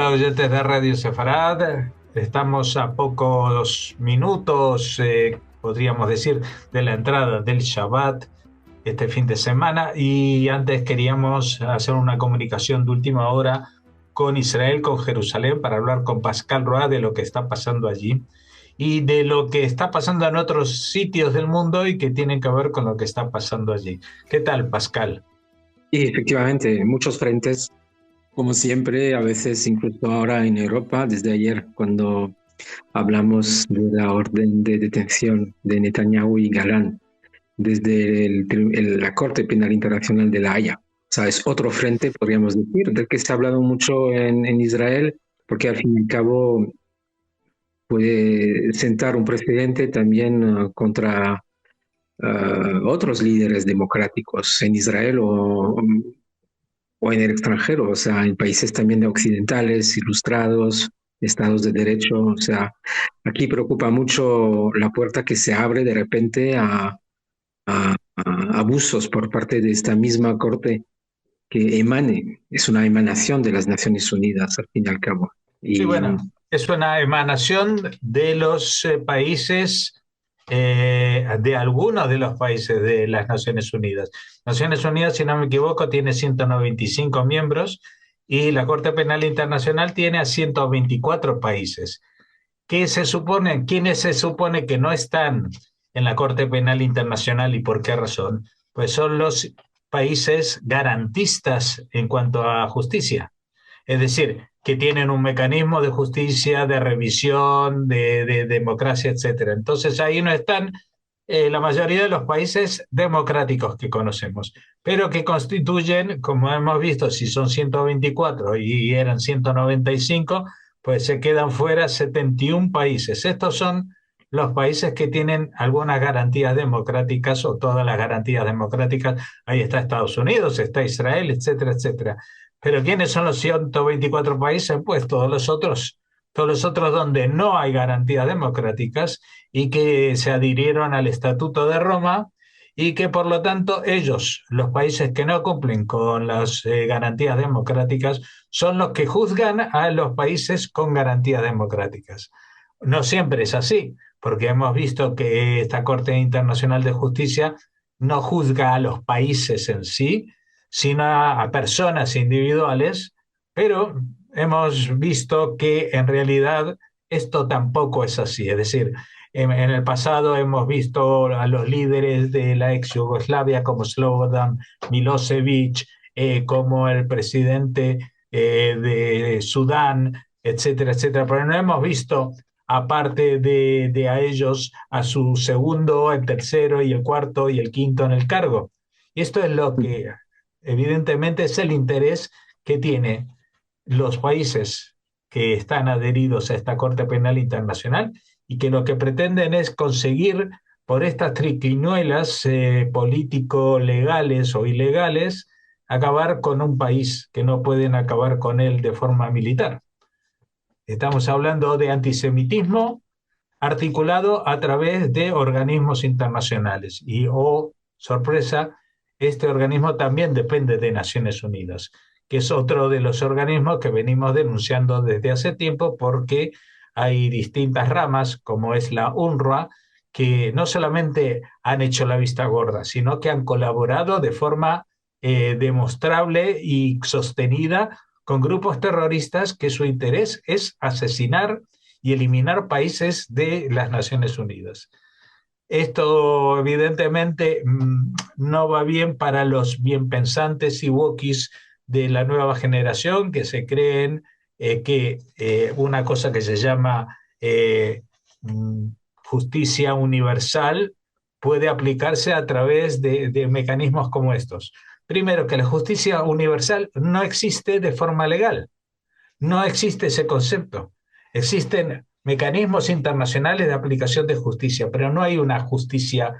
Hola oyentes de Radio Sefarad, estamos a pocos minutos, podríamos decir, de la entrada del Shabbat este fin de semana y antes queríamos hacer una comunicación de última hora con Israel, con Jerusalén, para hablar con Pascal Roa de lo que está pasando allí y de lo que está pasando en otros sitios del mundo y que tienen que ver con lo que está pasando allí. ¿Qué tal, Pascal? Y efectivamente, muchos frentes, como siempre, a veces incluso ahora en Europa, desde ayer, cuando hablamos de la orden de detención de Netanyahu y Galán, desde la Corte Penal Internacional de La Haya. O sea, es otro frente, podríamos decir, del que se ha hablado mucho en Israel, porque al fin y al cabo puede sentar un precedente también contra otros líderes democráticos en Israel o en el extranjero, o sea, en países también de occidentales, ilustrados, estados de derecho, o sea, aquí preocupa mucho la puerta que se abre de repente a abusos por parte de esta misma corte que es una emanación de las Naciones Unidas al fin y al cabo. Sí, Y bueno, es una emanación de los países, de algunos de los países de las Naciones Unidas. Naciones Unidas, si no me equivoco, tiene 195 miembros y la Corte Penal Internacional tiene a 124 países. ¿Qué se supone? ¿Quiénes se supone que no están en la Corte Penal Internacional y por qué razón? Pues son los países garantistas en cuanto a justicia. Es decir, que tienen un mecanismo de justicia, de revisión, de democracia, etcétera. Entonces ahí no están la mayoría de los países democráticos que conocemos, pero que constituyen, como hemos visto, si son 124 y eran 195, pues se quedan fuera 71 países. Estos son los países que tienen algunas garantías democráticas o todas las garantías democráticas. Ahí está Estados Unidos, está Israel, etcétera, etcétera. Pero ¿quiénes son los 124 países? Pues todos los otros donde no hay garantías democráticas y que se adhirieron al Estatuto de Roma y que por lo tanto ellos, los países que no cumplen con las garantías democráticas, son los que juzgan a los países con garantías democráticas. No siempre es así, porque hemos visto que esta Corte Internacional de Justicia no juzga a los países en sí, sino a personas individuales, pero hemos visto que en realidad esto tampoco es así. Es decir, en el pasado hemos visto a los líderes de la ex Yugoslavia como Slobodan Milosevic, como el presidente de Sudán, etcétera, etcétera, pero no hemos visto, aparte de a ellos, a su segundo, el tercero y el cuarto y el quinto en el cargo. Y esto es lo que evidentemente es el interés que tienen los países que están adheridos a esta Corte Penal Internacional y que lo que pretenden es conseguir por estas triquiñuelas político-legales o ilegales acabar con un país, que no pueden acabar con él de forma militar. Estamos hablando de antisemitismo articulado a través de organismos internacionales. Y, oh, sorpresa, este organismo también depende de Naciones Unidas, que es otro de los organismos que venimos denunciando desde hace tiempo porque hay distintas ramas, como es la UNRWA, que no solamente han hecho la vista gorda, sino que han colaborado de forma demostrable y sostenida con grupos terroristas que su interés es asesinar y eliminar países de las Naciones Unidas. Esto evidentemente no va bien para los bien pensantes y wokis de la nueva generación que se creen que una cosa que se llama justicia universal puede aplicarse a través de mecanismos como estos. Primero, que la justicia universal no existe de forma legal. No existe ese concepto. Existen mecanismos internacionales de aplicación de justicia, pero no hay una justicia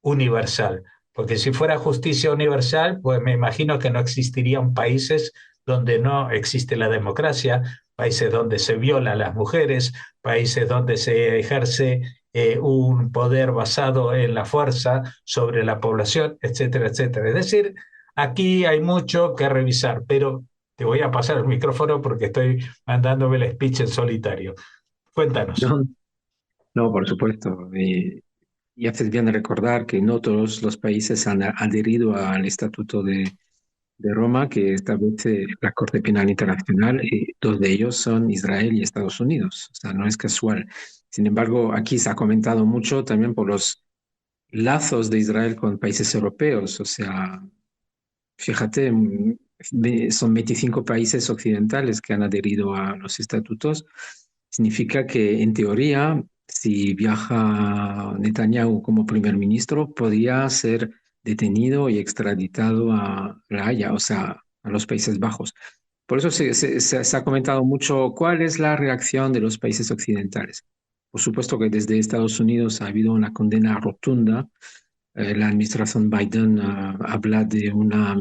universal. Porque si fuera justicia universal, pues me imagino que no existirían países donde no existe la democracia, países donde se viola a las mujeres, países donde se ejerce un poder basado en la fuerza sobre la población, etcétera, etcétera. Es decir, aquí hay mucho que revisar, pero te voy a pasar el micrófono porque estoy mandándome el speech en solitario. Cuéntanos. No, no, por supuesto. Y haces bien de recordar que no todos los países han adherido al Estatuto de Roma que establece la Corte Penal Internacional, y dos de ellos son Israel y Estados Unidos. O sea, no es casual. Sin embargo, aquí se ha comentado mucho también por los lazos de Israel con países europeos. O sea, fíjate, son 25 países occidentales que han adherido a los estatutos. Significa que, en teoría, si viaja Netanyahu como primer ministro, podría ser detenido y extraditado a La Haya, o sea, a los Países Bajos. Por eso se ha comentado mucho cuál es la reacción de los países occidentales. Por supuesto que desde Estados Unidos ha habido una condena rotunda. La administración Biden habla de una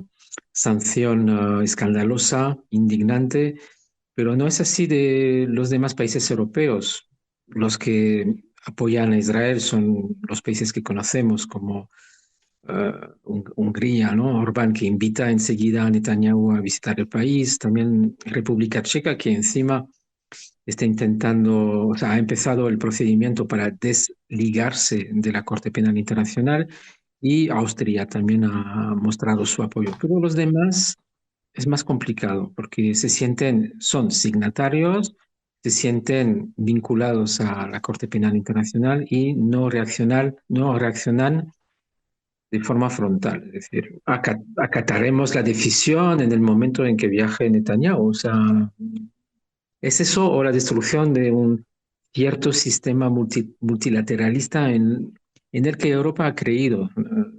sanción escandalosa, indignante, pero no es así de los demás países europeos. Los que apoyan a Israel son los países que conocemos, como Hungría, ¿no? Orbán, que invita enseguida a Netanyahu a visitar el país. También República Checa, que encima está intentando, o sea, ha empezado el procedimiento para desligarse de la Corte Penal Internacional, y Austria también ha mostrado su apoyo. Pero los demás es más complicado porque son signatarios, se sienten vinculados a la Corte Penal Internacional y no reaccionan de forma frontal. Es decir, acataremos la decisión en el momento en que viaje Netanyahu. O sea, ¿es eso o la destrucción de un cierto sistema multilateralista en el que Europa ha creído,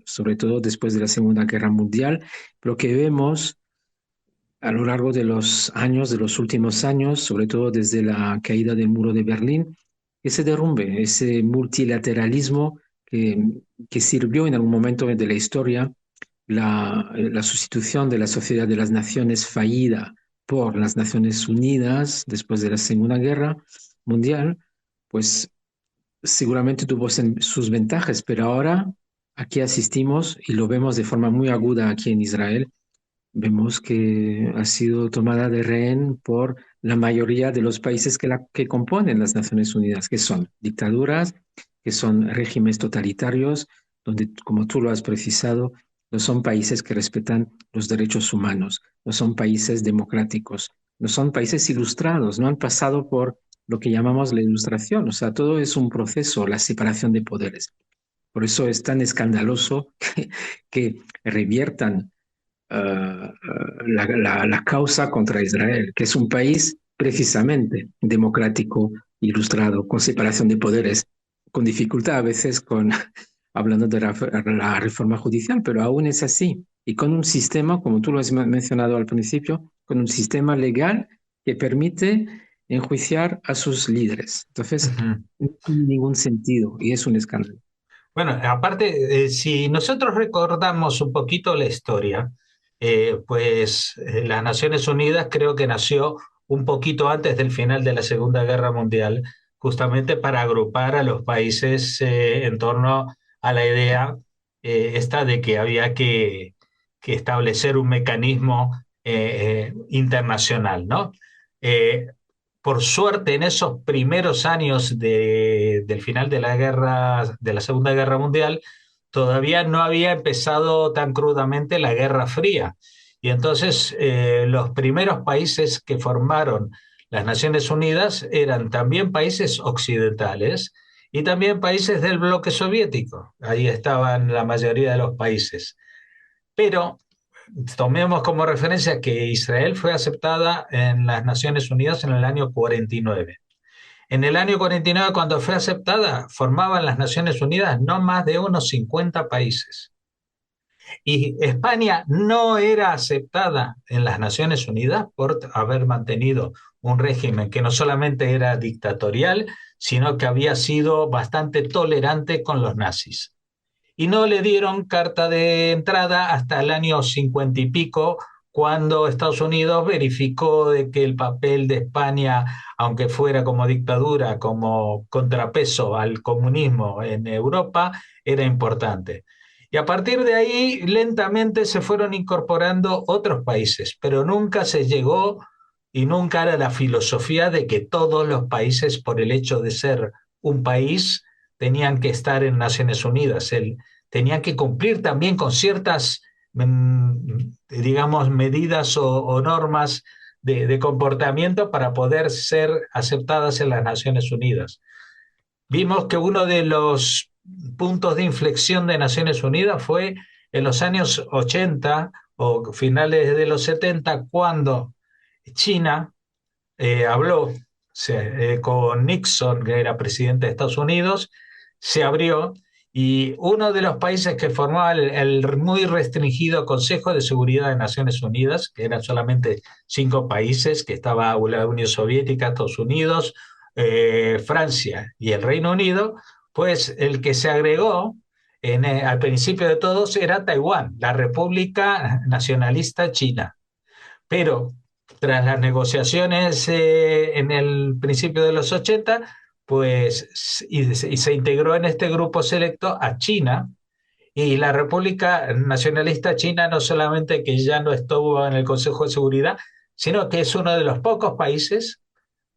sobre todo después de la Segunda Guerra Mundial? Lo que vemos a lo largo de los años, de los últimos años, sobre todo desde la caída del muro de Berlín, ese derrumbe, ese multilateralismo que, que sirvió en algún momento de la historia, la sustitución de la Sociedad de las Naciones fallida por las Naciones Unidas después de la Segunda Guerra Mundial, pues seguramente tuvo sus ventajas, pero ahora aquí asistimos y lo vemos de forma muy aguda aquí en Israel. Vemos que ha sido tomada de rehén por la mayoría de los países que componen las Naciones Unidas, que son dictaduras, que son regímenes totalitarios, donde, como tú lo has precisado, no son países que respetan los derechos humanos, no son países democráticos, no son países ilustrados, no han pasado por lo que llamamos la ilustración. O sea, todo es un proceso, la separación de poderes. Por eso es tan escandaloso que reviertan la causa contra Israel, que es un país precisamente democrático, ilustrado, con separación de poderes, con dificultad a veces hablando de la reforma judicial, pero aún es así. Y con un sistema, como tú lo has mencionado al principio, con un sistema legal que permite enjuiciar a sus líderes. Entonces, Ujú. no tiene ningún sentido y es un escándalo. Bueno, aparte, si nosotros recordamos un poquito la historia, las Naciones Unidas creo que nació un poquito antes del final de la Segunda Guerra Mundial, justamente para agrupar a los países en torno a la idea esta de que había que establecer un mecanismo internacional, ¿no? Eh, por suerte, en esos primeros años del final de la guerra, de la Segunda Guerra Mundial, todavía no había empezado tan crudamente la Guerra Fría. Y entonces los primeros países que formaron las Naciones Unidas eran también países occidentales y también países del bloque soviético. Ahí estaban la mayoría de los países. Pero tomemos como referencia que Israel fue aceptada en las Naciones Unidas en el año 49. En el año 49, cuando fue aceptada, formaban las Naciones Unidas no más de unos 50 países. Y España no era aceptada en las Naciones Unidas por haber mantenido un régimen que no solamente era dictatorial, sino que había sido bastante tolerante con los nazis y no le dieron carta de entrada hasta el año 50 y pico, cuando Estados Unidos verificó de que el papel de España, aunque fuera como dictadura, como contrapeso al comunismo en Europa, era importante. Y a partir de ahí, lentamente se fueron incorporando otros países, pero nunca se llegó y nunca era la filosofía de que todos los países, por el hecho de ser un país, tenían que estar en Naciones Unidas. Tenían que cumplir también con ciertas, digamos, medidas o normas de comportamiento para poder ser aceptadas en las Naciones Unidas. Vimos que uno de los puntos de inflexión de Naciones Unidas fue en los años 80 o finales de los 70, cuando China habló con Nixon, que era presidente de Estados Unidos, se abrió y uno de los países que formaba el muy restringido Consejo de Seguridad de Naciones Unidas, que eran solamente 5 países, que estaba la Unión Soviética, Estados Unidos, Francia y el Reino Unido, pues el que se agregó al principio de todos era Taiwán, la República Nacionalista China. Pero tras las negociaciones en el principio de los 80, pues y se integró en este grupo selecto a China, y la República Nacionalista China no solamente que ya no estuvo en el Consejo de Seguridad, sino que es uno de los pocos países,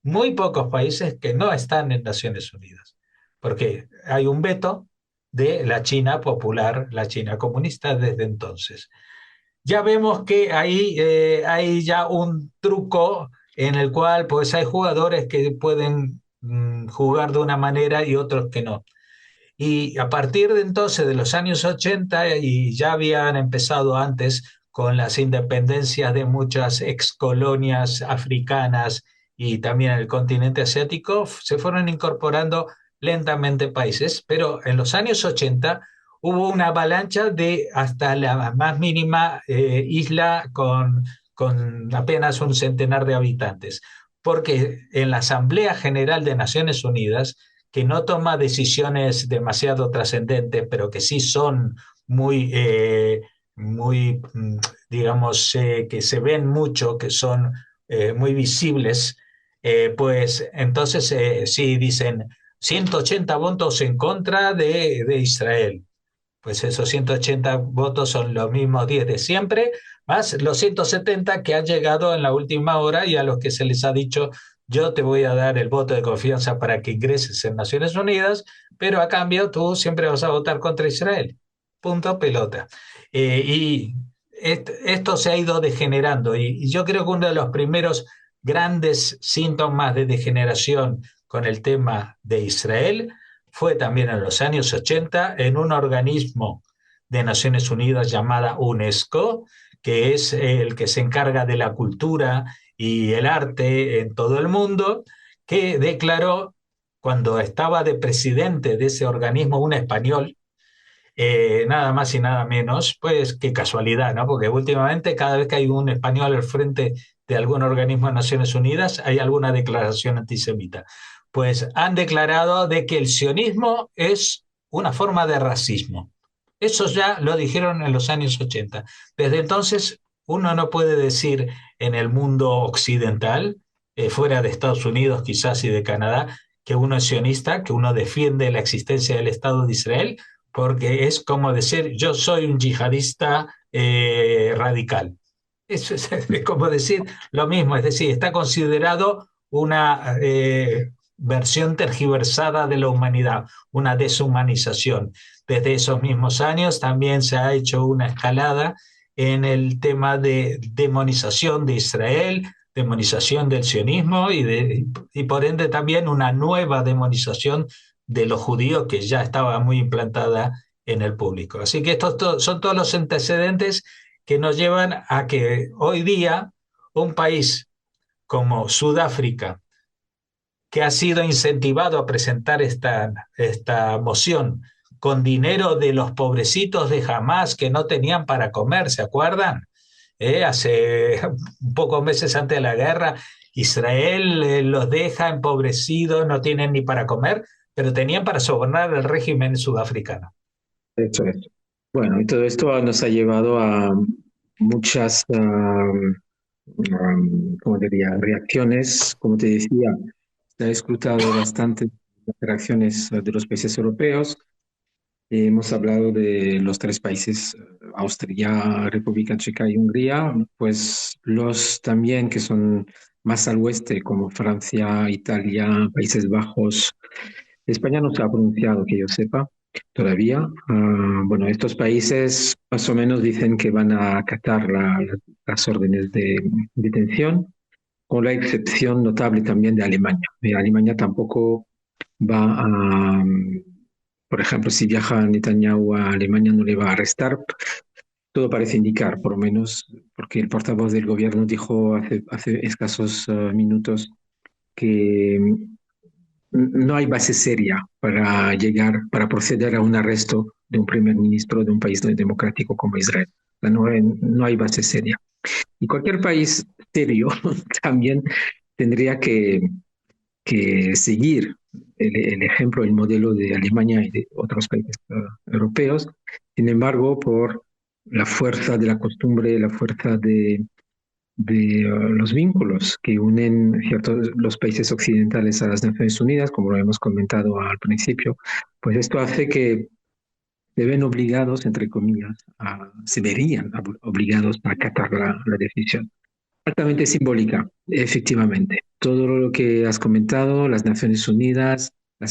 muy pocos países, que no están en Naciones Unidas, porque hay un veto de la China popular, la China comunista desde entonces. Ya vemos que ahí hay ya un truco en el cual pues hay jugadores que pueden jugar de una manera y otros que no. Y a partir de entonces, de los años 80, y ya habían empezado antes con las independencias de muchas excolonias africanas y también en el continente asiático, se fueron incorporando lentamente países, pero en los años 80 hubo una avalancha de hasta la más mínima isla con apenas un centenar de habitantes, porque en la Asamblea General de Naciones Unidas, que no toma decisiones demasiado trascendentes, pero que sí son muy, muy digamos, que se ven mucho, que son muy visibles, pues entonces sí dicen 180 votos en contra de Israel. Pues esos 180 votos son los mismos 10 de siempre, más los 170 que han llegado en la última hora y a los que se les ha dicho: yo te voy a dar el voto de confianza para que ingreses en Naciones Unidas, pero a cambio tú siempre vas a votar contra Israel. Punto pelota. Y esto se ha ido degenerando, y yo creo que uno de los primeros grandes síntomas de degeneración con el tema de Israel fue también en los años 80 en un organismo de Naciones Unidas llamada UNESCO, que es el que se encarga de la cultura y el arte en todo el mundo, que declaró, cuando estaba de presidente de ese organismo, un español, nada más y nada menos, pues qué casualidad, ¿no? Porque últimamente cada vez que hay un español al frente de algún organismo de Naciones Unidas, hay alguna declaración antisemita. Pues han declarado de que el sionismo es una forma de racismo. Eso ya lo dijeron en los años 80. Desde entonces, uno no puede decir en el mundo occidental, fuera de Estados Unidos quizás y de Canadá, que uno es sionista, que uno defiende la existencia del Estado de Israel, porque es como decir: yo soy un yihadista radical. Eso es como decir lo mismo, es decir, está considerado una versión tergiversada de la humanidad, una deshumanización. Desde esos mismos años también se ha hecho una escalada en el tema de demonización de Israel, demonización del sionismo y por ende también una nueva demonización de los judíos, que ya estaba muy implantada en el público. Así que estos son todos los antecedentes que nos llevan a que hoy día un país como Sudáfrica, que ha sido incentivado a presentar esta moción con dinero de los pobrecitos de Hamas que no tenían para comer, ¿se acuerdan? Hace pocos meses antes de la guerra, Israel los deja empobrecidos, no tienen ni para comer, pero tenían para sobornar al régimen sudafricano. Eso es. Bueno, y todo esto nos ha llevado a muchas, ¿cómo diría?, reacciones. Como te decía, se ha escrutado bastante las reacciones de los países europeos. Hemos hablado de los tres países, Austria, República Checa y Hungría, pues los también que son más al oeste, como Francia, Italia, Países Bajos. España no se ha pronunciado, que yo sepa, todavía. Bueno, estos países más o menos dicen que van a acatar las órdenes de detención, con la excepción notable también de Alemania. Alemania tampoco va a, por ejemplo, si viaja Netanyahu a Alemania no le va a arrestar. Todo parece indicar, por lo menos, porque el portavoz del gobierno dijo hace escasos minutos que no hay base seria para llegar, para proceder a un arresto de un primer ministro de un país democrático como Israel. No hay base seria. Y cualquier país serio también tendría que seguir el ejemplo, el modelo de Alemania y de otros países europeos. Sin embargo, por la fuerza de la costumbre, la fuerza de los vínculos que unen ciertos, los países occidentales a las Naciones Unidas, como lo hemos comentado al principio, pues esto hace que deben obligados, entre comillas, se verían obligados a acatar la decisión. Altamente simbólica, efectivamente. Todo lo que has comentado, las Naciones Unidas, la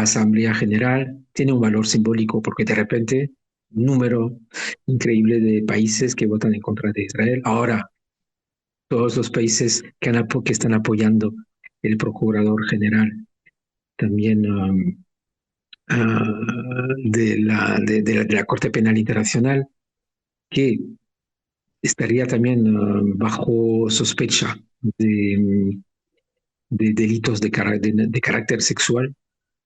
Asamblea General, tiene un valor simbólico porque de repente un número increíble de países que votan en contra de Israel. Ahora, todos los países que están apoyando el Procurador General también de la Corte Penal Internacional, que estaría también bajo sospecha de, de delitos de carácter sexual.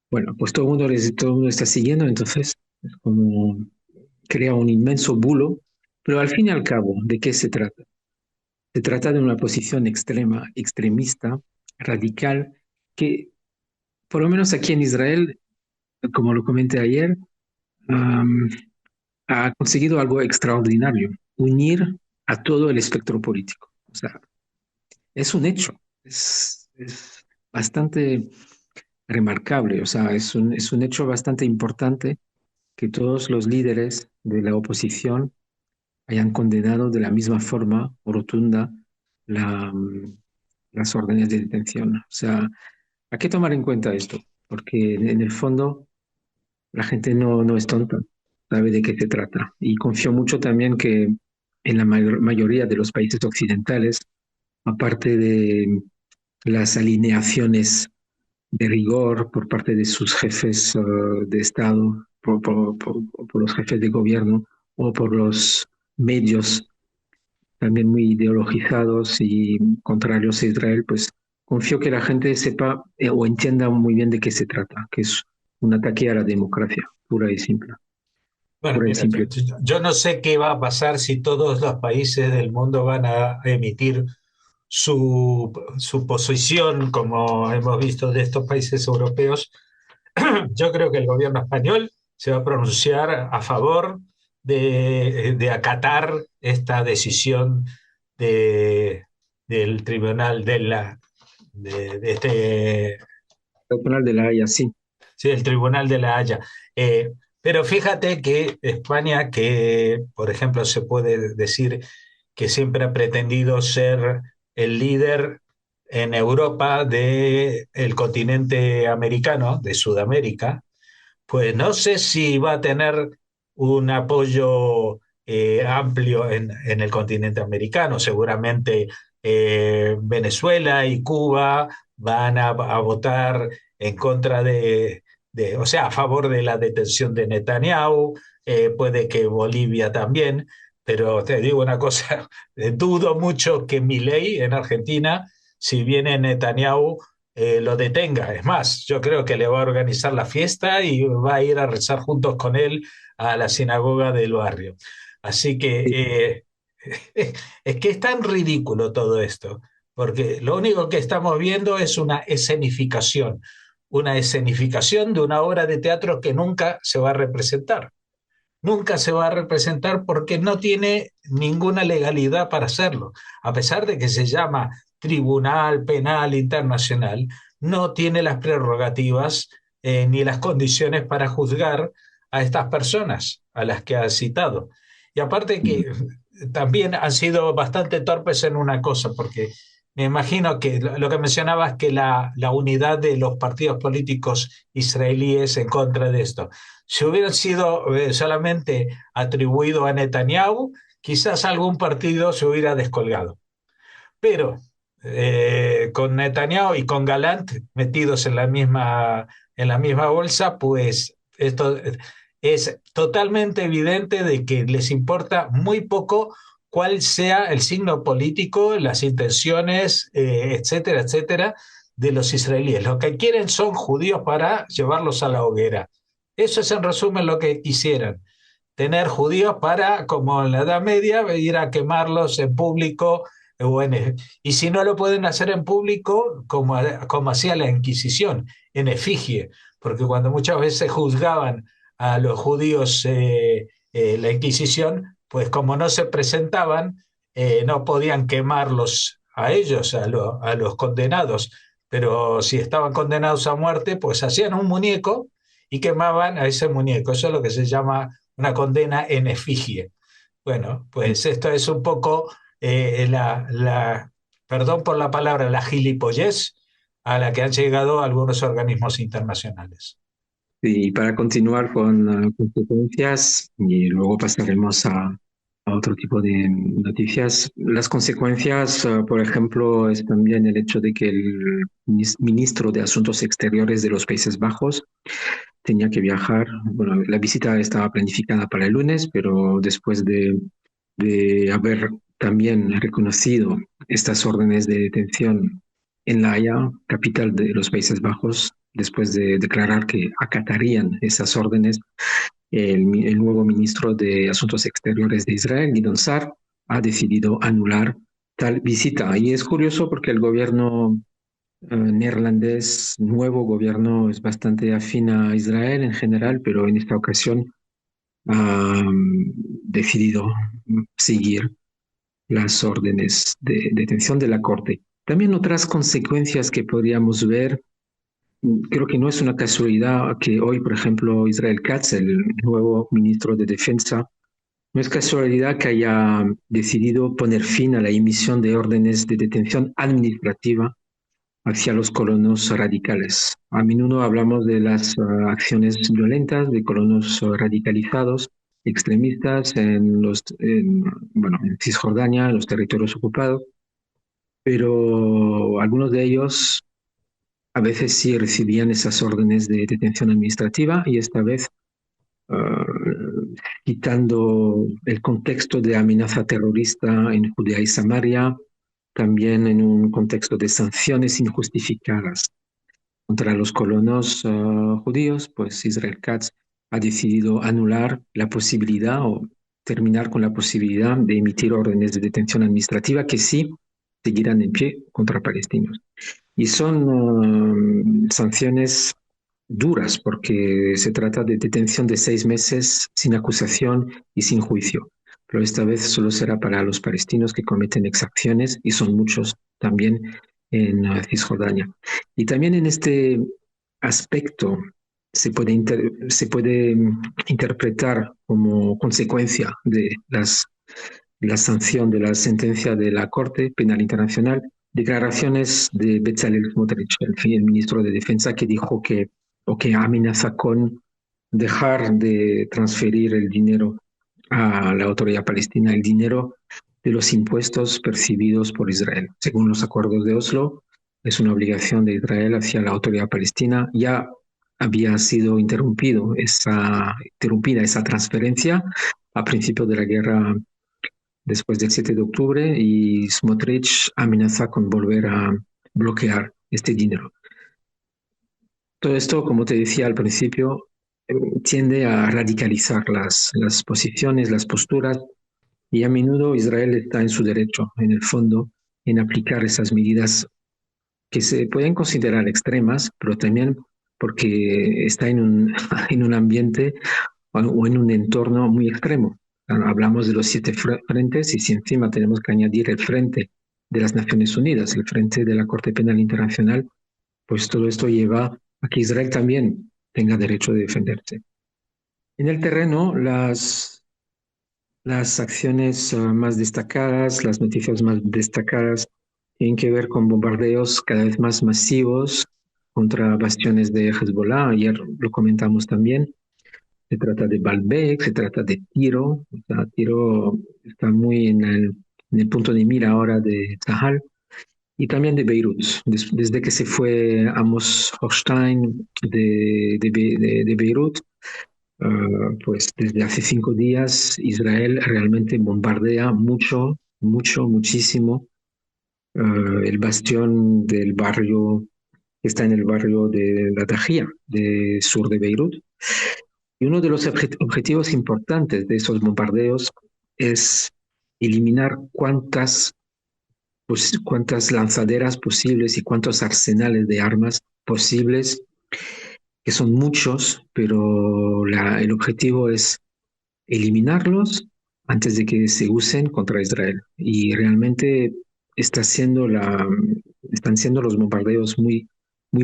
Bueno, pues todo el mundo está siguiendo, entonces es como crea un inmenso bulo, pero al fin y al cabo, ¿de qué se trata? Se trata de una posición extrema, extremista, radical, que por lo menos aquí en Israel, como lo comenté ayer, um, ha conseguido algo extraordinario, unir a todo el espectro político. O sea, es un hecho, es bastante remarcable, o sea, es un hecho bastante importante que todos los líderes de la oposición hayan condenado de la misma forma rotunda la, las órdenes de detención. O sea, hay que tomar en cuenta esto, porque en el fondo la gente no es tonta, sabe de qué se trata. Y confío mucho también que en la mayoría de los países occidentales, aparte de las alineaciones de rigor por parte de sus jefes de Estado, por los jefes de gobierno o por los medios también muy ideologizados y contrarios a Israel, pues confío que la gente sepa o entienda muy bien de qué se trata, que es un ataque a la democracia, pura y simple. Bueno, Pura y mira, simple. yo no sé qué va a pasar si todos los países del mundo van a emitir su posición, como hemos visto de estos países europeos. Yo creo que el gobierno español se va a pronunciar a favor de acatar esta decisión de, del tribunal de este, El penal de La Haya, sí. sí, el tribunal de La Haya. Pero fíjate que España, que por ejemplo se puede decir que siempre ha pretendido ser el líder en Europa del continente americano, de Sudamérica, pues no sé si va a tener un apoyo amplio en el continente americano. Seguramente Venezuela y Cuba van a votar en contra o sea, a favor de la detención de Netanyahu, puede que Bolivia también, pero te digo una cosa, dudo mucho que Milei en Argentina, si viene Netanyahu, lo detenga. Es más, yo creo que le va a organizar la fiesta y va a ir a rezar juntos con él a la sinagoga del barrio. Así que es que es tan ridículo todo esto, porque lo único que estamos viendo es una escenificación de una obra de teatro que nunca se va a representar. Nunca se va a representar porque no tiene ninguna legalidad para hacerlo. A pesar de que se llama Tribunal Penal Internacional, no tiene las prerrogativas ni las condiciones para juzgar a estas personas a las que ha citado. Y aparte que también han sido bastante torpes en una cosa, porque me imagino que lo que mencionabas, que la unidad de los partidos políticos israelíes en contra de esto, si hubieran sido solamente atribuido a Netanyahu, quizás algún partido se hubiera descolgado. Pero con Netanyahu y con Galant metidos en la misma bolsa, pues esto es totalmente evidente de que les importa muy poco cuál sea el signo político, las intenciones, etcétera, etcétera, de los israelíes. Lo que quieren son judíos para llevarlos a la hoguera. Eso es en resumen lo que quisieran, tener judíos para, como en la Edad Media, ir a quemarlos en público. Y si no lo pueden hacer en público, como hacía la Inquisición, en efigie, porque cuando muchas veces juzgaban a los judíos la Inquisición, pues como no se presentaban, no podían quemarlos a ellos, a los condenados, pero si estaban condenados a muerte, pues hacían un muñeco y quemaban a ese muñeco. Eso es lo que se llama una condena en efigie. Bueno, pues esto es un poco perdón por la palabra, la gilipollez a la que han llegado algunos organismos internacionales. Y para continuar con consecuencias, y luego pasaremos a otro tipo de noticias, las consecuencias, por ejemplo, es también el hecho de que el ministro de Asuntos Exteriores de los Países Bajos tenía que viajar. Bueno, la visita estaba planificada para el lunes, pero después de haber también reconocido estas órdenes de detención en La Haya, capital de los Países Bajos, después de declarar que acatarían esas órdenes, el nuevo ministro de Asuntos Exteriores de Israel, Gideon Sa'ar, ha decidido anular tal visita. Y es curioso porque el gobierno neerlandés, nuevo gobierno, es bastante afín a Israel en general, pero en esta ocasión ha decidido seguir las órdenes de detención de la Corte. También otras consecuencias que podríamos ver, creo que no es una casualidad que hoy, por ejemplo, Israel Katz, el nuevo ministro de Defensa, no es casualidad que haya decidido poner fin a la emisión de órdenes de detención administrativa hacia los colonos radicales. A menudo hablamos de las acciones violentas de colonos radicalizados, extremistas bueno, en Cisjordania, en los territorios ocupados, pero algunos de ellos a veces sí recibían esas órdenes de detención administrativa y esta vez, quitando el contexto de amenaza terrorista en Judea y Samaria, también en un contexto de sanciones injustificadas contra los colonos judíos, pues Israel Katz ha decidido anular la posibilidad o terminar con la posibilidad de emitir órdenes de detención administrativa que sí seguirán en pie contra palestinos. Y son sanciones duras porque se trata de detención de 6 meses sin acusación y sin juicio. Pero esta vez solo será para los palestinos que cometen exacciones y son muchos también en Cisjordania. Y también en este aspecto se puede interpretar como consecuencia de la sanción de la sentencia de la Corte Penal Internacional declaraciones de Bezalel Smotrich, el ministro de Defensa, que dijo que amenaza con dejar de transferir el dinero a la autoridad palestina, el dinero de los impuestos percibidos por Israel. Según los acuerdos de Oslo, es una obligación de Israel hacia la autoridad palestina. Ya había sido interrumpida esa transferencia a principios de la guerra después del 7 de octubre y Smotrich amenaza con volver a bloquear este dinero. Todo esto, como te decía al principio, tiende a radicalizar las posiciones, las posturas, y a menudo Israel está en su derecho, en el fondo, en aplicar esas medidas que se pueden considerar extremas, pero también porque está en un ambiente o en un entorno muy extremo. Hablamos de los 7 frentes y si encima tenemos que añadir el frente de las Naciones Unidas, el frente de la Corte Penal Internacional, pues todo esto lleva a que Israel también tenga derecho de defenderse. En el terreno, las acciones más destacadas, las noticias más destacadas, tienen que ver con bombardeos cada vez más masivos contra bastiones de Hezbollah. Ayer lo comentamos también. Se trata de Baalbek, se trata de Tiro. O sea, Tiro está muy en el punto de mira ahora de Tzahal y también de Beirut. Desde que se fue Amos Hochstein de Beirut, pues desde hace 5 días Israel realmente bombardea muchísimo el bastión del barrio que está en el barrio de la Tajía, de sur de Beirut. Y uno de los objetivos importantes de esos bombardeos es eliminar cuántas lanzaderas posibles y cuántos arsenales de armas posibles, que son muchos, pero el objetivo es eliminarlos antes de que se usen contra Israel. Y realmente está siendo están siendo los bombardeos muy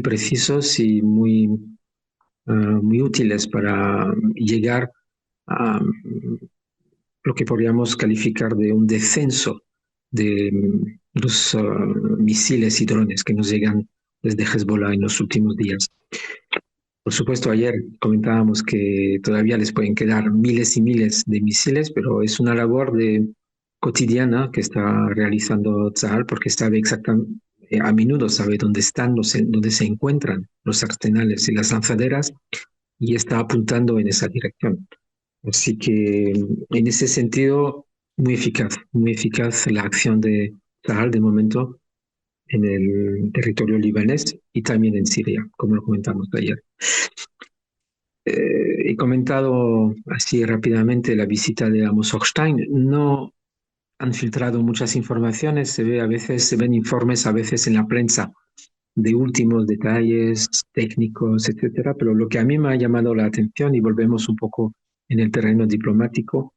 precisos y muy útiles para llegar a lo que podríamos calificar de un descenso de los misiles y drones que nos llegan desde Hezbollah en los últimos días. Por supuesto, ayer comentábamos que todavía les pueden quedar miles y miles de misiles, pero es una labor cotidiana que está realizando Tzahal porque sabe exactamente, a menudo sabe dónde están, dónde se encuentran los arsenales y las lanzaderas y está apuntando en esa dirección. Así que en ese sentido, muy eficaz la acción de Tzahal de momento en el territorio libanés y también en Siria, como lo comentamos ayer. He comentado así rápidamente la visita de Amos Hochstein. No han filtrado muchas informaciones, se ven informes a veces en la prensa de últimos detalles técnicos, etcétera, pero lo que a mí me ha llamado la atención, y volvemos un poco en el terreno diplomático,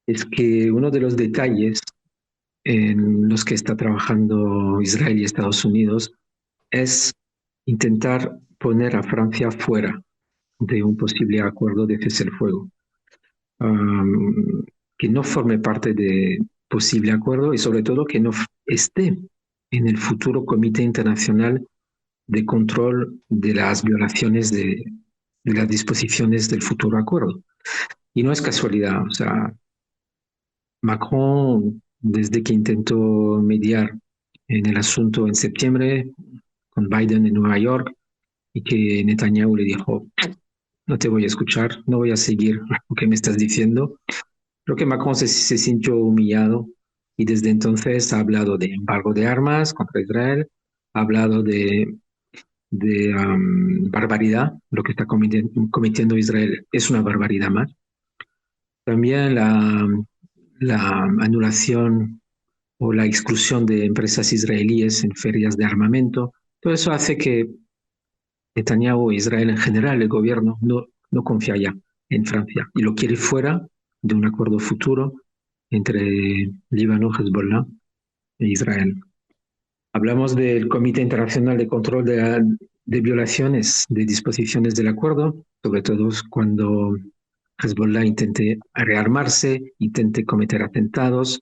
es que uno de los detalles en los que está trabajando Israel y Estados Unidos es intentar poner a Francia fuera de un posible acuerdo de cese el fuego, que no forme parte de posible acuerdo y sobre todo que no esté en el futuro Comité Internacional de Control de las violaciones de las disposiciones del futuro acuerdo. Y no es casualidad, o sea, Macron, desde que intentó mediar en el asunto en septiembre con Biden en Nueva York y que Netanyahu le dijo, no te voy a escuchar, no voy a seguir lo que me estás diciendo. Creo que Macron se sintió humillado y desde entonces ha hablado de embargo de armas contra Israel, ha hablado de barbaridad, lo que está cometiendo Israel es una barbaridad más. También la anulación o la exclusión de empresas israelíes en ferias de armamento, todo eso hace que Netanyahu, Israel en general, el gobierno, no confía ya en Francia y lo quiere fuera de un acuerdo futuro entre Líbano, Hezbollah e Israel. Hablamos del Comité Internacional de Control de Violaciones de disposiciones del acuerdo, sobre todo cuando Hezbollah intente rearmarse, intente cometer atentados.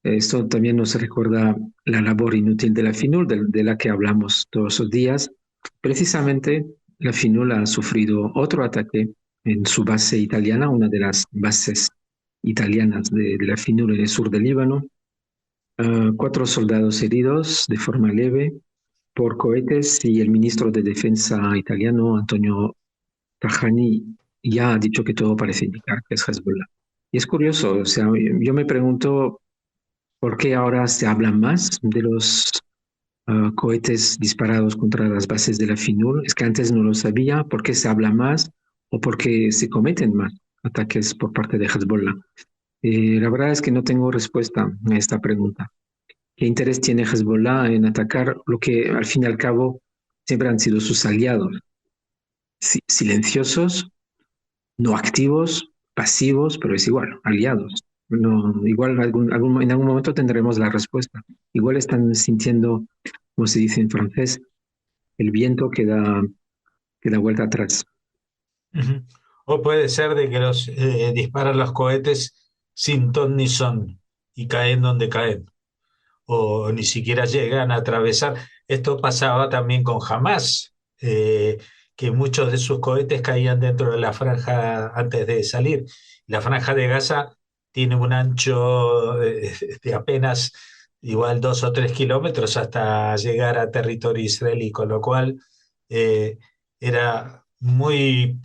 Esto también nos recuerda la labor inútil de la FINUL, de la que hablamos todos los días. Precisamente, la FINUL ha sufrido otro ataque en su base italiana, una de las bases italianas de la FINUL en el sur del Líbano. 4 soldados heridos de forma leve por cohetes y el ministro de Defensa italiano, Antonio Tajani, ya ha dicho que todo parece indicar que es Hezbollah. Y es curioso, o sea, yo me pregunto por qué ahora se habla más de los cohetes disparados contra las bases de la FINUR. Es que antes no lo sabía. ¿Por qué se habla más o por qué se cometen más ataques por parte de Hezbollah? La verdad es que no tengo respuesta a esta pregunta. ¿Qué interés tiene Hezbollah en atacar lo que al fin y al cabo siempre han sido sus aliados? Silenciosos, no activos, pasivos, pero es igual, aliados. No, igual en algún momento tendremos la respuesta. Igual están sintiendo, como se dice en francés, el viento que da vuelta atrás. Ujú. O puede ser de que los disparan los cohetes sin ton ni son y caen donde caen, o ni siquiera llegan a atravesar. Esto pasaba también con Hamas, que muchos de sus cohetes caían dentro de la franja antes de salir. La franja de Gaza tiene un ancho de apenas igual 2 o 3 kilómetros hasta llegar a territorio israelí, con lo cual eh, era muy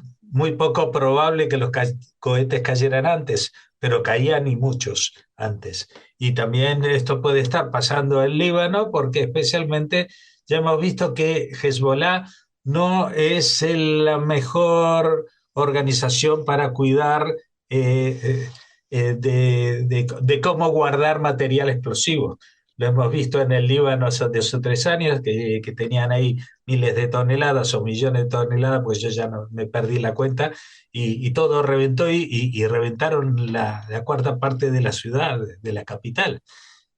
poco probable que los cohetes cayeran antes, pero caían y muchos antes. Y también esto puede estar pasando en Líbano, porque especialmente ya hemos visto que Hezbollah no es la mejor organización para cuidar de cómo guardar material explosivo. Lo hemos visto en el Líbano hace 3 años, que tenían ahí miles de toneladas o millones de toneladas, pues yo ya no, me perdí la cuenta, y todo reventó y reventaron la cuarta parte de la ciudad, de la capital.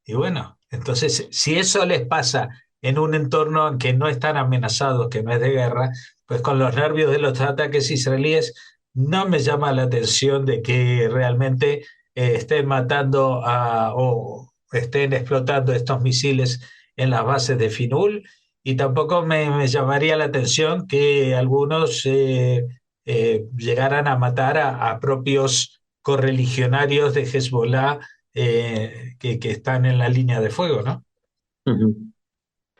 Y bueno, entonces, si eso les pasa en un entorno en que no están amenazados, que no es de guerra, pues con los nervios de los ataques israelíes, no me llama la atención de que realmente estén matando o estén explotando estos misiles en las bases de Finul, y tampoco me llamaría la atención que algunos llegaran a matar a propios correligionarios de Hezbollah que están en la línea de fuego, ¿no? Ujú,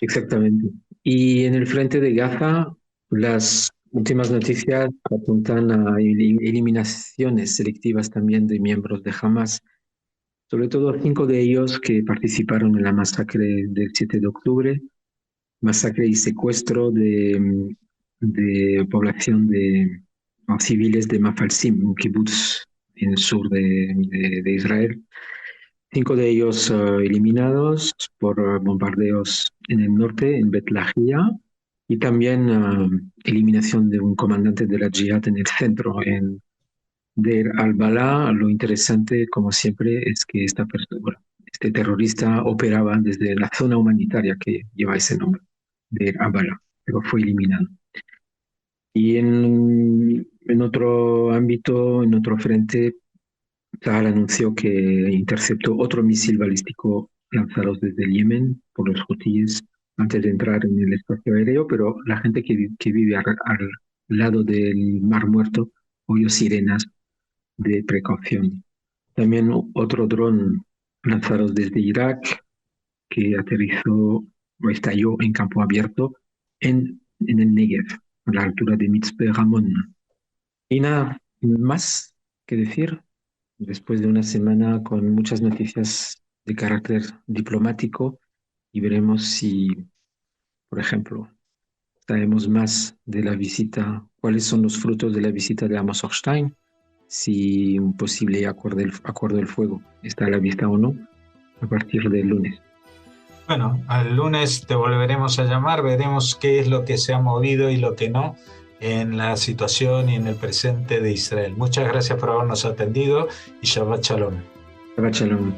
exactamente. Y en el frente de Gaza, las últimas noticias apuntan a eliminaciones selectivas también de miembros de Hamas, sobre todo 5 de ellos que participaron en la masacre del 7 de octubre, masacre y secuestro de población o civiles de Mafalsim, un kibutz en el sur de Israel. 5 de ellos eliminados por bombardeos en el norte, en Bet Lahia, y también eliminación de un comandante de la Jihad en el centro, en Deir al-Balá. Lo interesante, como siempre, es que este terrorista operaba desde la zona humanitaria que lleva ese nombre, Deir al-Balá, pero fue eliminado. Y en otro ámbito, en otro frente, Sahel anunció que interceptó otro misil balístico lanzado desde el Yemen por los hutíes antes de entrar en el espacio aéreo, pero la gente que vive al lado del Mar Muerto oyó sirenas de precaución. También otro dron lanzado desde Irak que aterrizó o estalló en campo abierto en el Negev, a la altura de Mitzpe Ramón. Y nada más que decir después de una semana con muchas noticias de carácter diplomático, y veremos si, por ejemplo, sabemos más de la visita, cuáles son los frutos de la visita de Amos Hochstein, si un posible acuerdo del fuego está a la vista o no, a partir del lunes. Bueno, al lunes te volveremos a llamar, veremos qué es lo que se ha movido y lo que no en la situación y en el presente de Israel. Muchas gracias por habernos atendido y Shabbat Shalom. Shabbat Shalom.